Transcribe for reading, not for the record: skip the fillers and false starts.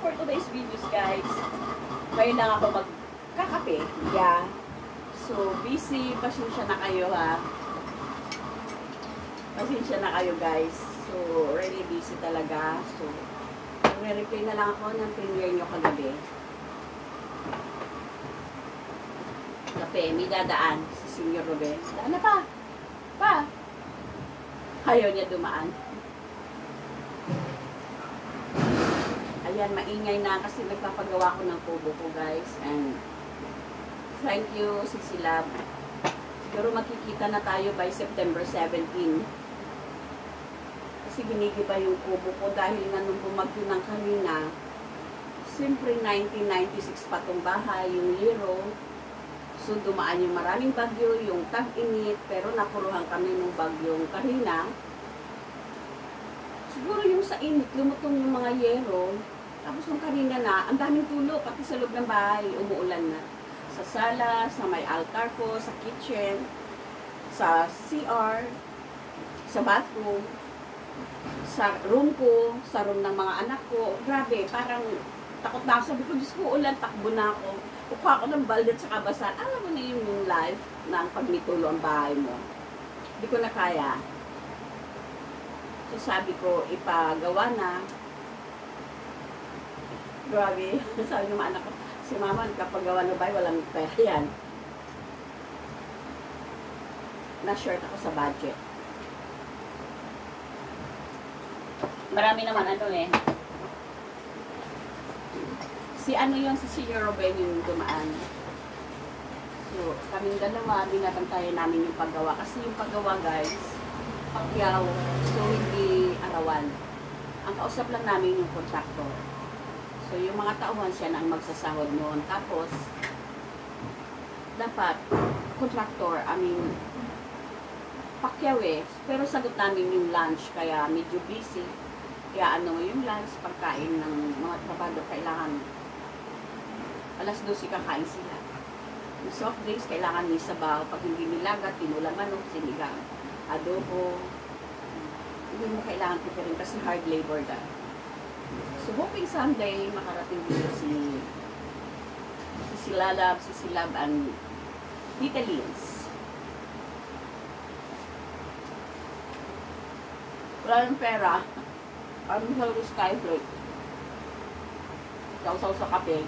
for today's videos, guys. Ngayon lang ako magkakape. Yeah. So, busy. Pasensya na kayo, ha. Pasensya na kayo, guys. So, really busy talaga. So, re-reply na lang ako ng premiere nyo kagabi. Kape, may dadaan si Senior Ruben. Daan na pa. Pa. Ayaw niya dumaan. Ayan, maingay na kasi nagpapagawa ko ng kubo ko, guys. And thank you, Sisilab. Siguro makikita na tayo by September 17. Kasi ginigiba yung kubo ko dahil nga nung bumagyo ng kanina, siyempre 1996 pa tong bahay, yung Liro. So dumaan yung maraming bagyo, yung tag-init, pero napuruhan kami ng bagyong kanina. Siguro yung sa init, lumutong yung mga yero. Tapos nung kanina na, ang daming tulo, pati sa loob ng bahay, umuulan na. Sa sala, sa may altar ko, sa kitchen, sa CR, sa bathroom, sa room ko, sa room ng mga anak ko. Grabe, parang takot na ako. Sabi ko, Diyos ko, ulan, takbo na ako. Kukuha ko ng balde at saka basan. Alam mo na yung life ng pag mitulo ang bahay mo. Hindi ko na kaya. So sabi ko, ipagawa na. Grabe. Sabi ng mga anak ko, si mama, kapagawa na ba, walang pera yan. Na-short ako sa budget. Marami naman ano eh. Si ano yun, si Senior Ruben yung dumaan. So, kaming dalawa, binabantayan namin yung paggawa. Kasi yung paggawa, guys, pakyaw. So, hindi arawan. Ang kausap lang namin yung contractor. So, yung mga tauhan siya na ang magsasahod noon. Tapos, dapat, contractor, pakyaw eh. Pero sagot namin yung lunch, kaya medyo busy. Kaya ano yung lunch, pagkain ng mga trabado, kailangan alas 12 kakain sila. Yung soft drinks, kailangan may sabaw. Pag hindi nilagat, tinulang manok, sinigang, adobo. Hindi mo kailangan pipirin kasi hard labor da. So, hoping someday makarating dito si Silalab, si Silab, and Tita Lins. Wala ng pera. Ang sa skyflake. Sausaw sa kape.